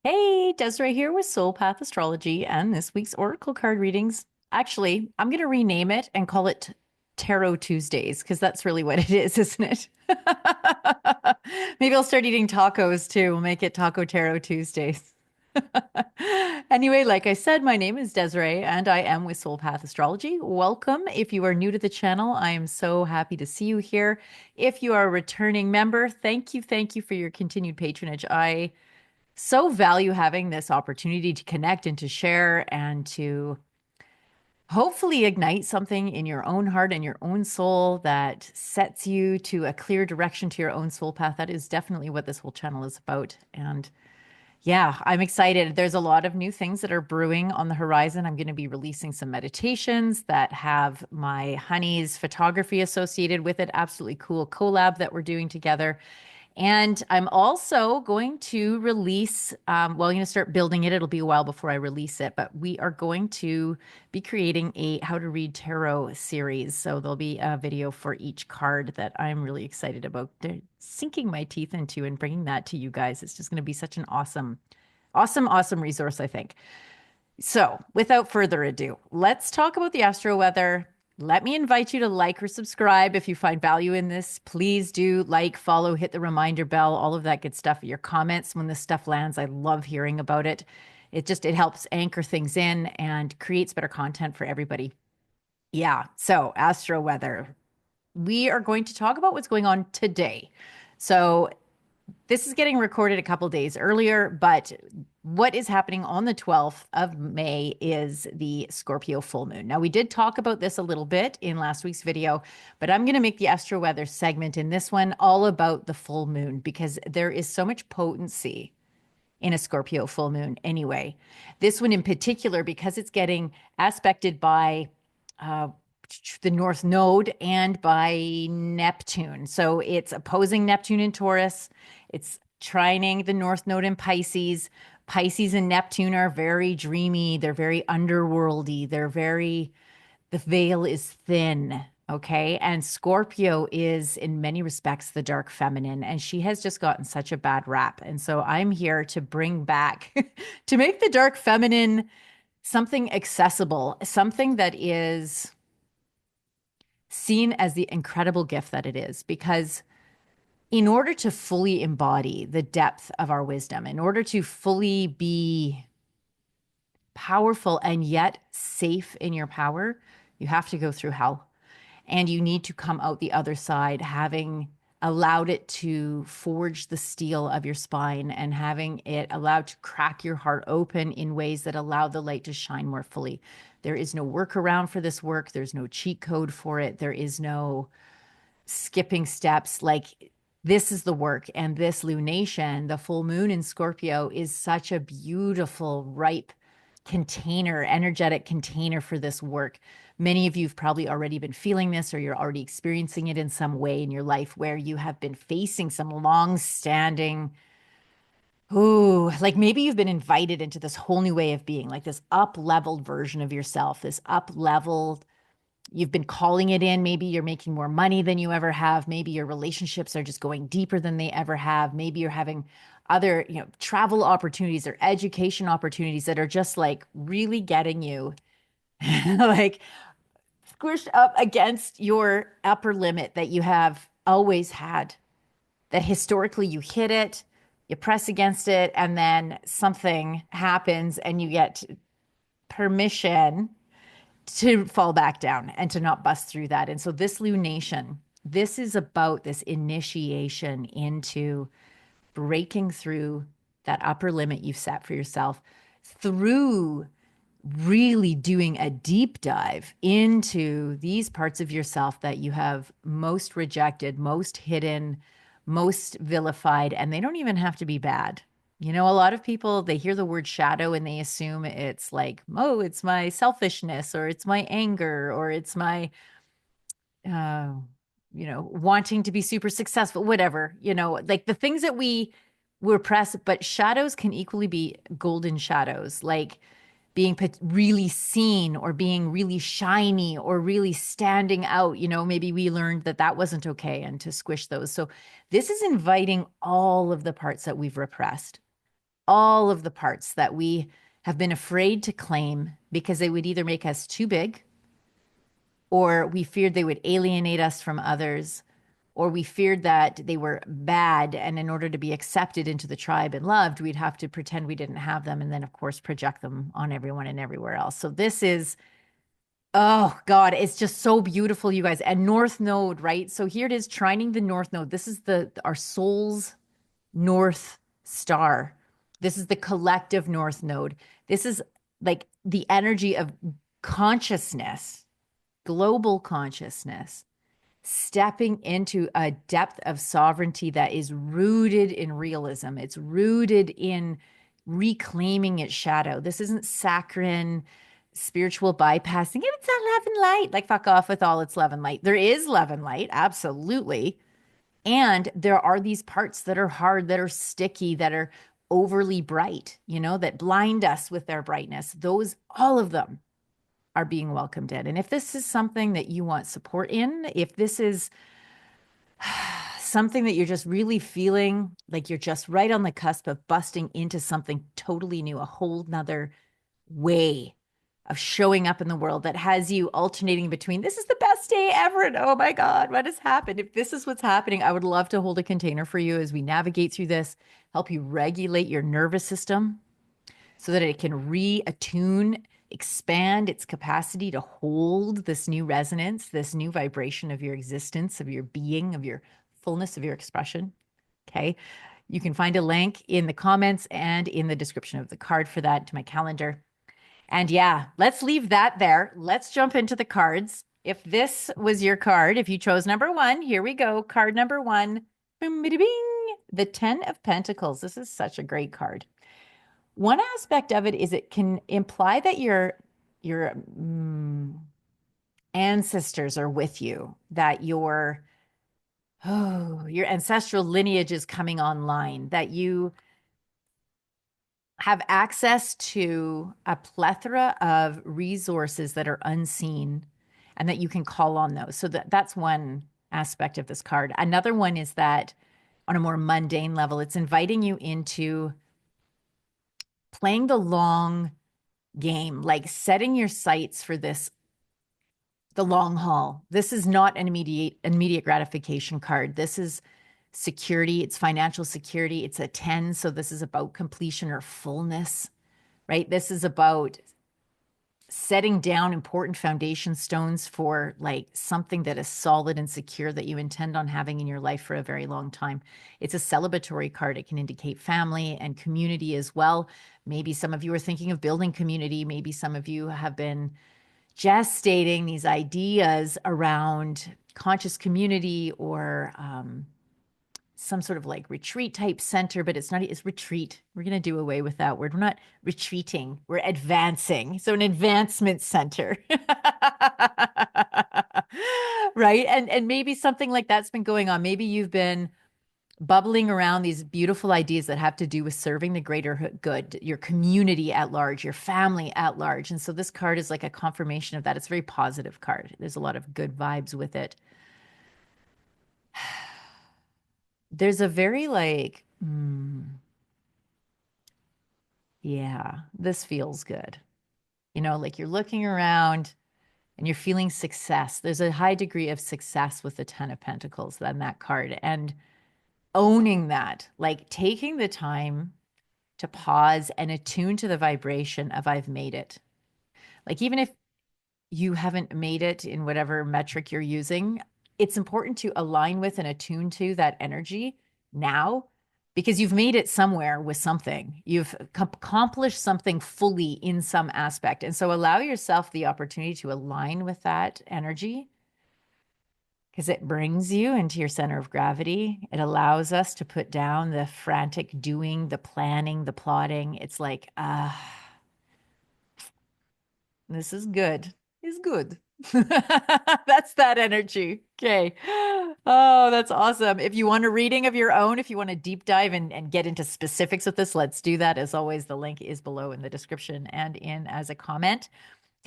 Hey, Desiree here with Soul Path Astrology and this week's Oracle card readings. Actually, I'm going to rename it and call it Tarot Tuesdays because that's really what it is, isn't it? Maybe I'll start eating tacos too. We'll make it Taco Tarot Tuesdays. Anyway, like I said, my name is Desiree and I am with Soul Path Astrology. Welcome. If you are new to the channel, I am so happy to see you here. If you are a returning member, thank you for your continued patronage. I so value having this opportunity to connect and to share and to hopefully ignite something in your own heart and your own soul that sets you to a clear direction to your own soul path. That is definitely what this whole channel is about. And yeah, I'm excited. There's a lot of new things that are brewing on the horizon. I'm going to be releasing some meditations that have my honey's photography associated with it. Absolutely cool collab that we're doing together. And I'm also going to release, well, I'm going to start building it. It'll be a while before I release it, but we are going to be creating a How to Read Tarot series. So there'll be a video for each card that I'm really excited about sinking my teeth into and bringing that to you guys. It's just going to be such an awesome resource, I think. So, without further ado, let's talk about the astro weather. Let me invite you to like or subscribe if you find value in this. Please do like, follow, hit the reminder bell, all of that good stuff. Your comments when this stuff lands, I love hearing about it. It helps anchor things in and creates better content for everybody. Yeah, so astro weather. We are going to talk about what's going on today. So, this is getting recorded a couple days earlier, but what is happening on the 12th of May is the Scorpio full moon. Now, we did talk about this a little bit in last week's video, but I'm going to make the astro weather segment in this one all about the full moon because there is so much potency in a Scorpio full moon anyway. This one in particular, because it's getting aspected by uh, the North Node and by Neptune. So it's opposing Neptune in Taurus. It's trining the North Node in Pisces. Pisces and Neptune are very dreamy. They're very underworldy. The veil is thin. Okay. And Scorpio is, in many respects, the dark feminine. And she has just gotten such a bad rap. And so I'm here to bring back, to make the dark feminine something accessible, something that is seen as the incredible gift that it is. Because in order to fully embody the depth of our wisdom, in order to fully be powerful and yet safe in your power, you have to go through hell. And you need to come out the other side having allowed it to forge the steel of your spine and having it allowed to crack your heart open in ways that allow the light to shine more fully. There is no workaround for this work. There's no cheat code for it. There is no skipping steps. Like, this is the work. And this lunation, the full moon in Scorpio, is such a beautiful, ripe container, energetic container for this work. Many of you have probably already been feeling this, or you're already experiencing it in some way in your life where you have been facing some long-standing, ooh, like maybe you've been invited into this whole new way of being, like this up-leveled version of yourself, this up-leveled, you've been calling it in. Maybe you're making more money than you ever have. Maybe your relationships are just going deeper than they ever have. Maybe you're having other, travel opportunities or education opportunities that are just like really getting you like squished up against your upper limit that you have always had, that historically you hit it, you press against it, and then something happens and you get permission to fall back down and to not bust through that. And so this lunation, this is about this initiation into breaking through that upper limit you've set for yourself through really doing a deep dive into these parts of yourself that you have most rejected, most hidden, most vilified, and they don't even have to be bad. A lot of people, they hear the word shadow and they assume it's like, oh, it's my selfishness or it's my anger or it's my, uh, wanting to be super successful, whatever, like the things that we repress, but shadows can equally be golden shadows, like being really seen or being really shiny or really standing out. Maybe we learned that that wasn't okay and to squish those. So this is inviting all of the parts that we've repressed, all of the parts that we have been afraid to claim because they would either make us too big, or we feared they would alienate us from others, or we feared that they were bad. And in order to be accepted into the tribe and loved, we'd have to pretend we didn't have them. And then, of course, project them on everyone and everywhere else. So this is, oh God, it's just so beautiful, you guys. And North Node, right? So here it is, trining the North Node. This is our soul's North Star. This is the collective North Node. This is like the energy of consciousness, global consciousness, stepping into a depth of sovereignty that is rooted in realism. It's rooted in reclaiming its shadow. This isn't saccharine spiritual bypassing. It's a love and light. Like, fuck off with all its love and light. There is love and light, absolutely. And there are these parts that are hard, that are sticky, that are overly bright, that blind us with their brightness. Those, all of them are being welcomed in. And if this is something that you want support in, if this is something that you're just really feeling like you're just right on the cusp of busting into something totally new, a whole nother way of showing up in the world that has you alternating between this is the best day ever and oh my God, what has happened? If this is what's happening, I would love to hold a container for you as we navigate through this, help you regulate your nervous system so that it can reattune, expand its capacity to hold this new resonance, this new vibration of your existence, of your being, of your fullness, of your expression. Okay. You can find a link in the comments and in the description of the card for that, to my calendar. And yeah, let's leave that there. Let's jump into the cards. If this was your card, if you chose number one, here we go. Card number one, boom, bing, the 10 of Pentacles. This is such a great card. One aspect of it is it can imply that your ancestors are with you, that your ancestral lineage is coming online, that you have access to a plethora of resources that are unseen and that you can call on those. So that's one aspect of this card. Another one is that on a more mundane level, it's inviting you into playing the long game, like setting your sights for this, the long haul. This is not an immediate gratification card. This is security. It's financial security. It's a 10. So this is about completion or fullness, right? This is about setting down important foundation stones for like something that is solid and secure that you intend on having in your life for a very long time. It's a celebratory card. It can indicate family and community as well. Maybe some of you are thinking of building community. Maybe some of you have been gestating these ideas around conscious community or some sort of like retreat type center, but it's not, it's retreat. We're going to do away with that word. We're not retreating, we're advancing. So an advancement center. Right. And maybe something like that's been going on. Maybe you've been bubbling around these beautiful ideas that have to do with serving the greater good, your community at large, your family at large. And so this card is like a confirmation of that. It's a very positive card. There's a lot of good vibes with it. There's a very like, yeah, this feels good. Like you're looking around and you're feeling success. There's a high degree of success with the 10 of Pentacles on that card, and owning that, like taking the time to pause and attune to the vibration of I've made it. Like even if you haven't made it in whatever metric you're using, it's important to align with and attune to that energy now, because you've made it somewhere with something. You've accomplished something fully in some aspect. And so allow yourself the opportunity to align with that energy, because it brings you into your center of gravity. It allows us to put down the frantic doing, the planning, the plotting. It's like, this is good. It's good. That's that energy. Okay. Oh, that's awesome. If you want a reading of your own, if you want to deep dive and get into specifics with this, let's do that. As always, the link is below in the description and in as a comment.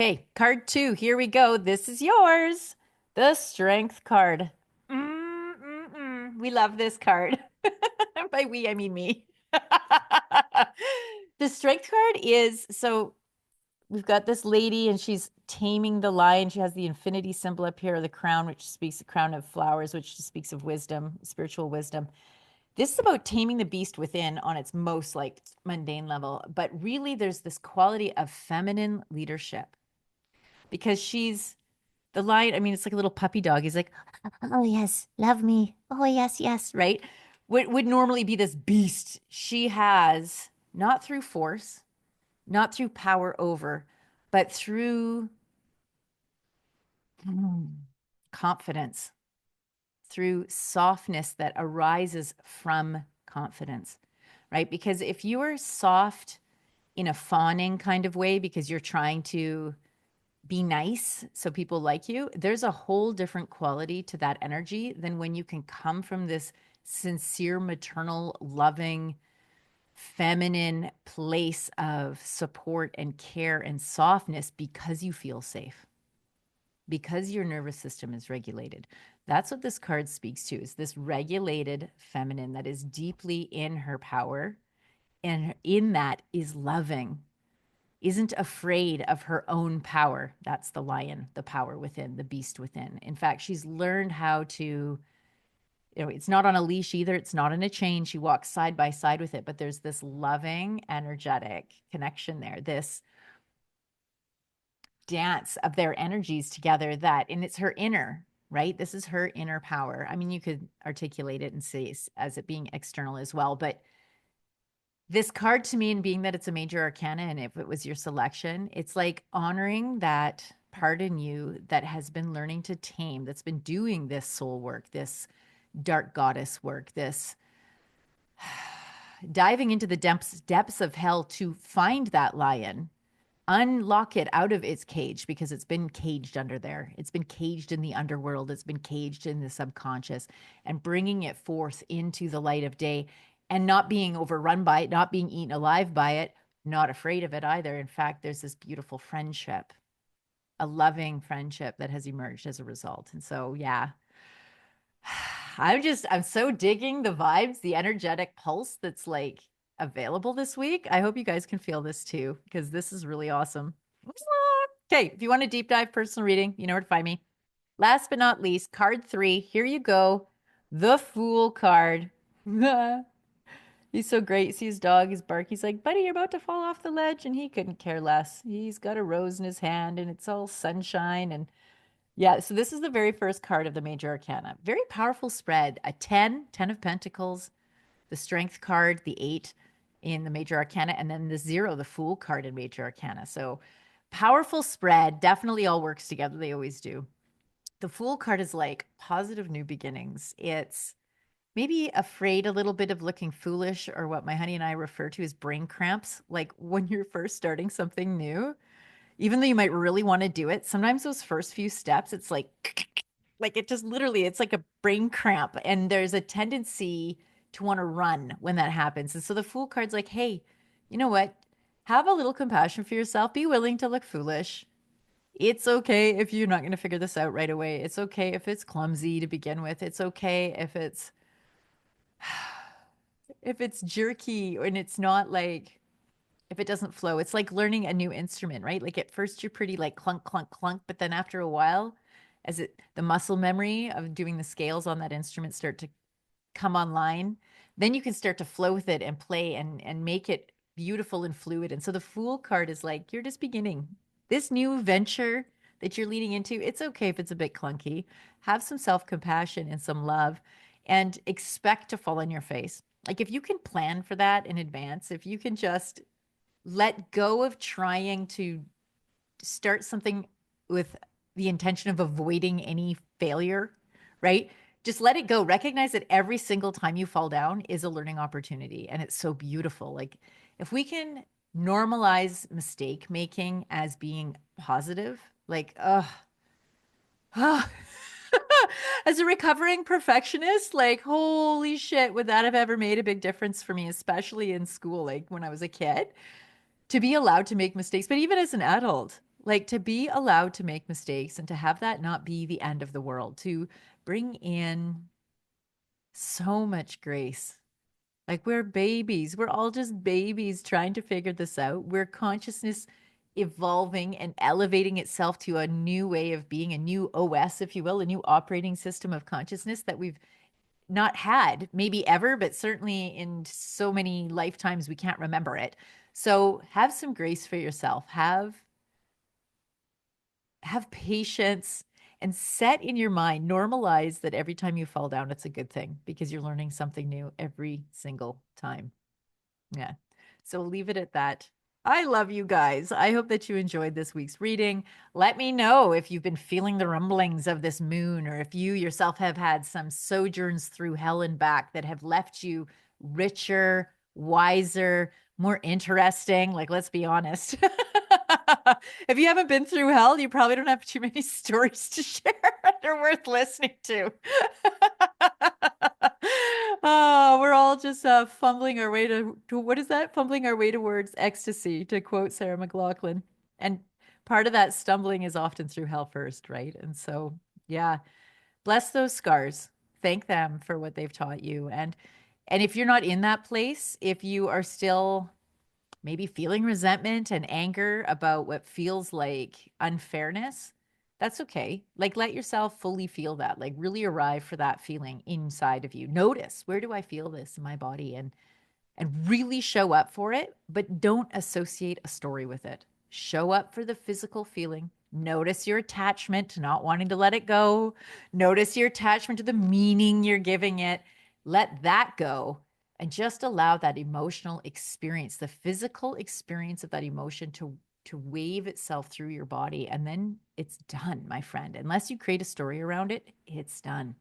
Okay, card 2. Here we go. This is yours. The Strength card. We love this card. By we, I mean me. The strength card is so we've got this lady and she's taming the lion. She has the infinity symbol up here, the crown, which speaks the crown of flowers, which speaks of wisdom, spiritual wisdom. This is about taming the beast within on its most like mundane level. But really, there's this quality of feminine leadership because she's the lion. I mean, it's like a little puppy dog. He's like, oh, yes, love me. Oh, yes, yes, right? What would normally be this beast, she has not through force, not through power over, but through confidence, through softness that arises from confidence, right? Because if you are soft in a fawning kind of way because you're trying to be nice so people like you, there's a whole different quality to that energy than when you can come from this sincere, maternal, loving, feminine place of support and care and softness because you feel safe, because your nervous system is regulated. That's what this card speaks to, is this regulated feminine that is deeply in her power and in that is loving, isn't afraid of her own power. That's the lion, the power within, the beast within. In fact, she's learned how to, it's not on a leash either. It's not in a chain. She walks side by side with it, but there's this loving, energetic connection there, this dance of their energies together and it's her inner, right? This is her inner power. I mean, you could articulate it and say as it being external as well, but this card to me, and being that it's a major arcana, and if it was your selection, it's like honoring that part in you that has been learning to tame, that's been doing this soul work, this dark goddess work, this diving into the depths of hell to find that lion, unlock it out of its cage because it's been caged under there. It's been caged in the underworld. It's been caged in the subconscious, and bringing it forth into the light of day and not being overrun by it, not being eaten alive by it, not afraid of it either. In fact, there's this beautiful friendship, a loving friendship that has emerged as a result. And so, yeah, I'm so digging the vibes, the energetic pulse that's like available this week. I hope you guys can feel this too, because this is really awesome. Okay, if you want a deep dive personal reading, you know where to find me. Last but not least, card 3. Here you go. The Fool card. He's so great. See his dog, his bark. He's like, buddy, you're about to fall off the ledge. And he couldn't care less. He's got a rose in his hand and it's all sunshine. And yeah, so this is the very first card of the major arcana. Very powerful spread. A 10 of pentacles, the strength card, the 8 in the major arcana, and then the 0, the fool card in major arcana. So powerful spread, definitely all works together. They always do. The fool card is like positive new beginnings. It's maybe afraid a little bit of looking foolish, or what my honey and I refer to as brain cramps. Like when you're first starting something new, even though you might really want to do it, sometimes those first few steps, it's like it just literally, it's like a brain cramp. And there's a tendency to want to run when that happens. And so the fool card's like, hey, you know what? Have a little compassion for yourself. Be willing to look foolish. It's okay if you're not going to figure this out right away. It's okay if it's clumsy to begin with. It's okay if it's jerky and it's not like, if it doesn't flow. It's like learning a new instrument, right? Like at first you're pretty like clunk, clunk, clunk, but then after a while, the muscle memory of doing the scales on that instrument start to come online, then you can start to flow with it and play and make it beautiful and fluid. And so the Fool card is like, you're just beginning this new venture that you're leading into. It's okay if it's a bit clunky. Have some self-compassion and some love and expect to fall on your face. Like if you can plan for that in advance, if you can just let go of trying to start something with the intention of avoiding any failure, right? Just let it go. Recognize that every single time you fall down is a learning opportunity. And it's so beautiful. Like if we can normalize mistake making as being positive, like, as a recovering perfectionist, like, holy shit, would that have ever made a big difference for me, especially in school, like when I was a kid? To be allowed to make mistakes, but even as an adult, like to be allowed to make mistakes and to have that not be the end of the world, to bring in so much grace. Like we're babies. We're all just babies trying to figure this out. We're consciousness evolving and elevating itself to a new way of being, a new OS, if you will, a new operating system of consciousness that we've not had maybe ever, but certainly in so many lifetimes we can't remember it. So have some grace for yourself. Have patience and set in your mind, normalize that every time you fall down, it's a good thing because you're learning something new every single time. Yeah. So leave it at that. I love you guys. I hope that you enjoyed this week's reading. Let me know if you've been feeling the rumblings of this moon, or if you yourself have had some sojourns through hell and back that have left you richer, wiser, more interesting. Like, let's be honest. If you haven't been through hell, you probably don't have too many stories to share that are worth listening to. Oh, we're all just fumbling our way to what is that? Fumbling our way towards ecstasy, to quote Sarah McLachlan. And part of that stumbling is often through hell first, right? And so, yeah, bless those scars. Thank them for what they've taught you. And if you're not in that place, if you are still maybe feeling resentment and anger about what feels like unfairness, that's okay. Like, let yourself fully feel that, like really arrive for that feeling inside of you. Notice, where do I feel this in my body? And really show up for it, but don't associate a story with it. Show up for the physical feeling. Notice your attachment to not wanting to let it go. Notice your attachment to the meaning you're giving it. Let that go and just allow that emotional experience, the physical experience of that emotion to wave itself through your body. And then it's done, my friend. Unless you create a story around it, it's done.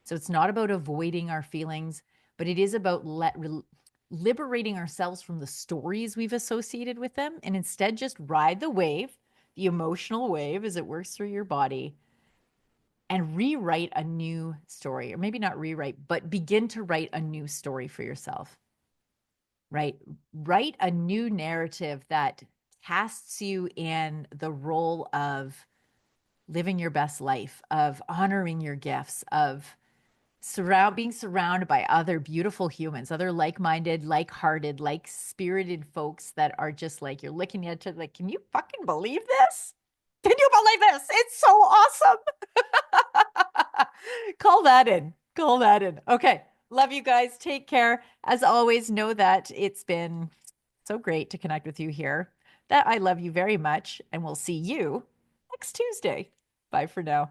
So it's not about avoiding our feelings, but it is about liberating ourselves from the stories we've associated with them, and instead just ride the wave, the emotional wave as it works through your body, and rewrite a new story. Or maybe not rewrite, but begin to write a new story for yourself, right? Write a new narrative that casts you in the role of living your best life, of honoring your gifts, of being surrounded by other beautiful humans, other like-minded, like-hearted, like-spirited folks that are just like, you're looking at each other like, can you fucking believe this? Can you believe this? It's so awesome. Call that in. Call that in. Okay. Love you guys. Take care. As always, know that it's been so great to connect with you here, that I love you very much, and we'll see you next Tuesday. Bye for now.